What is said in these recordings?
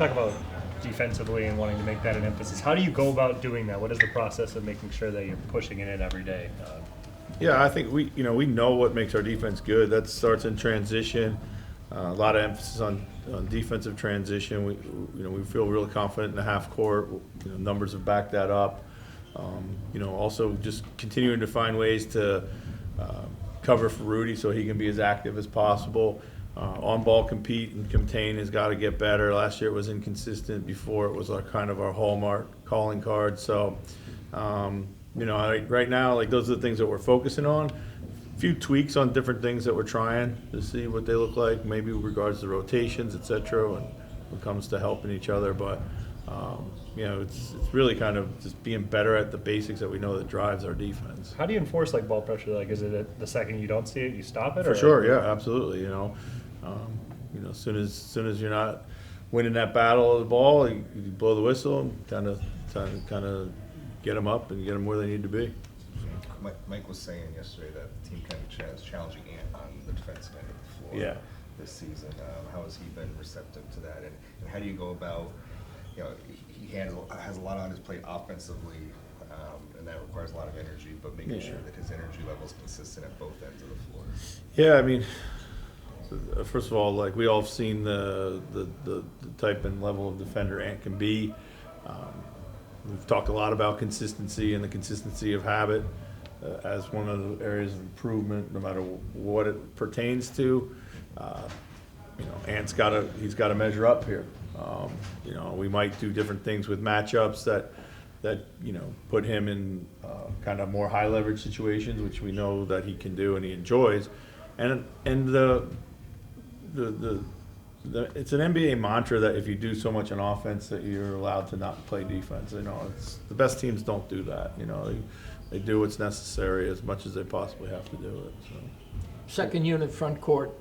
talk about defensively and wanting to make that an emphasis. How do you go about doing that? What is the process of making sure that you're pushing it in every day? Yeah, I think we know what makes our defense good. That starts in transition. A lot of emphasis on defensive transition. We feel really confident in the half court. Numbers have backed that up. Also just continuing to find ways to cover for Rudy so he can be as active as possible. On ball compete and contain has got to get better. Last year it was inconsistent. Before it was our hallmark calling card. So. Right now, like those are the things that we're focusing on. A few tweaks on different things that we're trying to see what they look like, maybe with regards to rotations, etc. When it comes to helping each other, but it's really kind of just being better at the basics that we know that drives our defense. How do you enforce like ball pressure? Like, is it the second you don't see it, you stop it? For sure, yeah, absolutely. As soon as you're not winning that battle of the ball, you blow the whistle and kind of get them up and get them where they need to be. Mike was saying yesterday that the team kind of challenging Ant on the defensive end of the floor this season. How has he been receptive to that? And how do you go about, he has a lot on his plate offensively, and that requires a lot of energy, but making sure that his energy level is consistent at both ends of the floor. Yeah, I mean, first of all, like we all have seen the type and level of defender Ant can be. We've talked a lot about consistency and the consistency of habit as one of the areas of improvement, no matter what it pertains to. Ant's he's got to measure up here. We might do different things with matchups that put him in kind of more high leverage situations, which we know that he can do and he enjoys. And it's an NBA mantra that if you do so much on offense that you're allowed to not play defense. It's the best teams don't do that. They do what's necessary as much as they possibly have to do it. So. Second unit front court,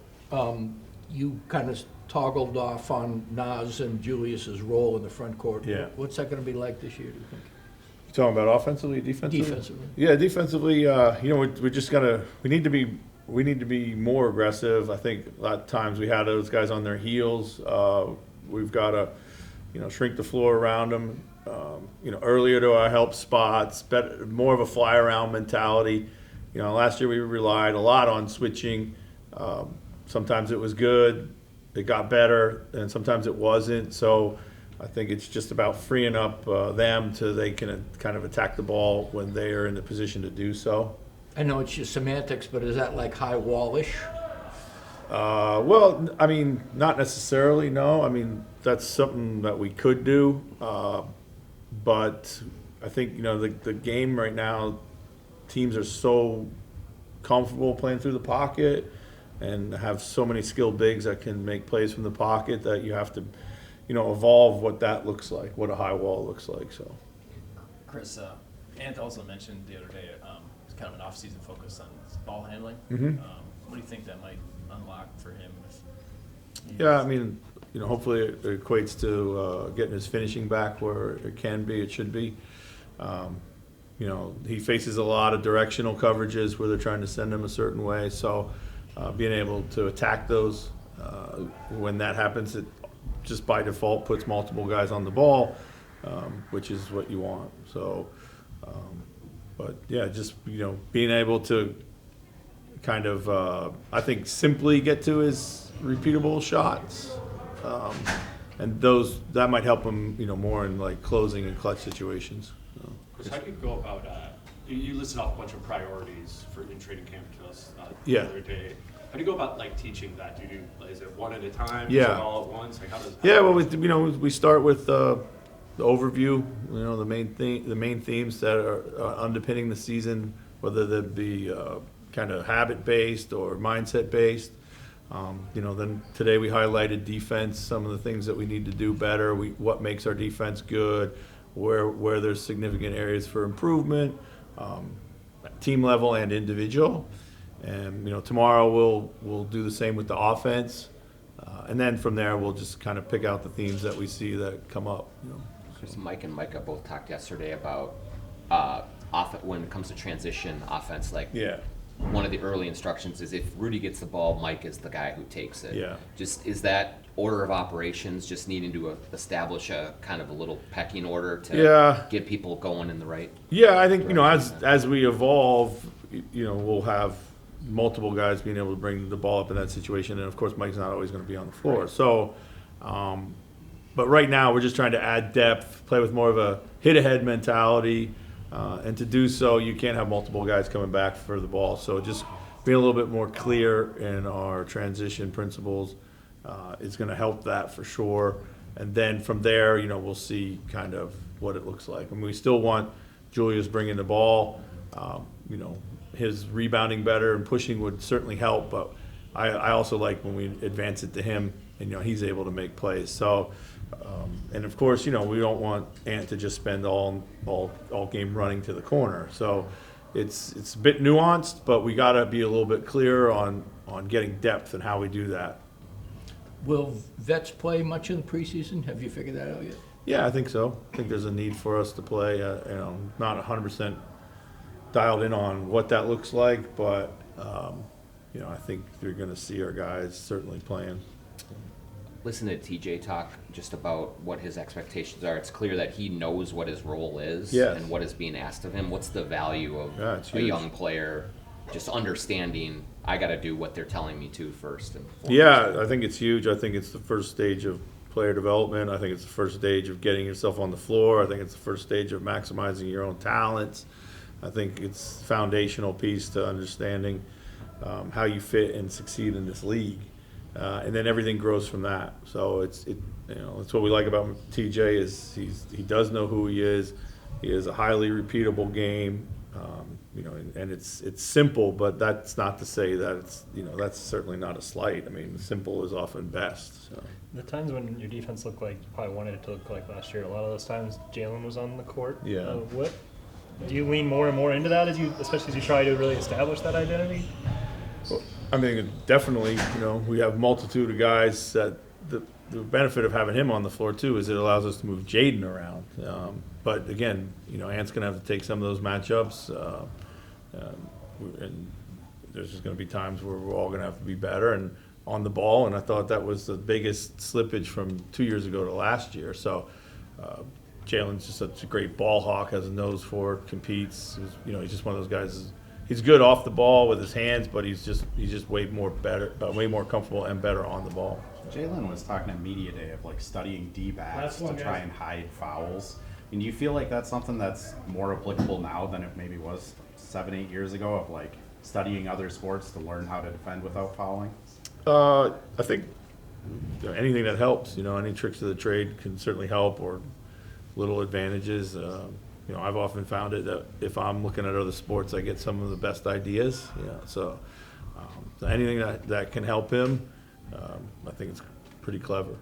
you kind of toggled off on Nas and Julius's role in the front court. Yeah. What's that going to be like this year, do you think? You talking about offensively, defensively? Defensively. Yeah, defensively. We just gotta. We need to be more aggressive. I think a lot of times we had those guys on their heels. We've got to, shrink the floor around them. Earlier to our help spots, more of a fly around mentality. Last year we relied a lot on switching. Sometimes it was good, it got better, and sometimes it wasn't. So I think it's just about freeing up them so they can kind of attack the ball when they are in the position to do so. I know it's just semantics, but is that like high wall-ish? Well, I mean, not necessarily, no. I mean, that's something that we could do. But I think, the game right now, teams are so comfortable playing through the pocket and have so many skilled bigs that can make plays from the pocket that you have to, evolve what that looks like, what a high wall looks like. So, Chris, Ant also mentioned the other day it's kind of an off-season focus on ball handling. Mm-hmm. What do you think that might unlock for him? Yeah, I mean, hopefully it equates to getting his finishing back where it can be, it should be. He faces a lot of directional coverages where they're trying to send him a certain way. So being able to attack those when that happens, it just by default puts multiple guys on the ball, which is what you want. So, but yeah, just being able to kind of I think simply get to his repeatable shots, and that might help him more in like closing and clutch situations. So. Chris, how do you go about you listed off a bunch of priorities in training camp to us the other day. How do you go about teaching that? Is it one at a time? Yeah. Is it all at once? We start with the overview. The main themes that are underpinning the season, whether they be kind of habit based or mindset based. Then today we highlighted defense, some of the things that we need to do better. What makes our defense good, where there's significant areas for improvement, team level and individual. And tomorrow we'll do the same with the offense, and then from there we'll just kind of pick out the themes that we see that come up. Chris, Mike and Micah both talked yesterday about when it comes to transition offense. Yeah. one of the early instructions is if Rudy gets the ball, Mike is the guy who takes it. Yeah. Just, is that order of operations just needing to establish a kind of a little pecking order to get people going in the right? Yeah, I think, as we evolve, we'll have multiple guys being able to bring the ball up in that situation, and of course Mike's not always going to be on the floor. Right. So, but right now we're just trying to add depth, play with more of a hit-ahead mentality, and to do so you can't have multiple guys coming back for the ball. So just being a little bit more clear in our transition principles is going to help that for sure. And then from there, we'll see kind of what it looks like. I mean, we still want Julius bringing the ball. His rebounding better and pushing would certainly help, but I also like when we advance it to him and he's able to make plays. So, and of course, we don't want Ant to just spend all game running to the corner. So, it's a bit nuanced, but we got to be a little bit clearer on getting depth and how we do that. Will vets play much in the preseason? Have you figured that out yet? Yeah, I think so. I think there's a need for us to play. Not 100% dialed in on what that looks like, but I think you're going to see our guys certainly playing. Listen to TJ talk just about what his expectations are. It's clear that he knows what his role is and what is being asked of him. What's the value of a young player just understanding I got to do what they're telling me to first and foremost? Yeah, I think it's huge. I think it's the first stage of player development. I think it's the first stage of getting yourself on the floor. I think it's the first stage of maximizing your own talents. I think it's a foundational piece to understanding how you fit and succeed in this league. And then everything grows from that. So it's what we like about TJ is he does know who he is. He is a highly repeatable game. And it's simple, but that's not to say that it's that's certainly not a slight. I mean, simple is often best. So. The times when your defense looked like you probably wanted it to look like last year, a lot of those times Jalen was on the court. Yeah. What do you lean more and more into that especially as you try to really establish that identity? Well, I mean, definitely. We have a multitude of guys that the benefit of having him on the floor too is it allows us to move Jaden around. But again, Ant's going to have to take some of those matchups, and there's just going to be times where we're all going to have to be better and on the ball. And I thought that was the biggest slippage from 2 years ago to last year. So Jalen's just such a great ball hawk, has a nose for it, competes. He's just one of those guys. He's good off the ball with his hands, but he's just way more comfortable and better on the ball. Jalen was talking at media day of studying D-backs to try and hide fouls. And do you feel like that's something that's more applicable now than it maybe was 7-8 years ago of studying other sports to learn how to defend without fouling? I think anything that helps. Any tricks of the trade can certainly help, or little advantages. I've often found it that if I'm looking at other sports, I get some of the best ideas. So anything that can help him, I think it's pretty clever.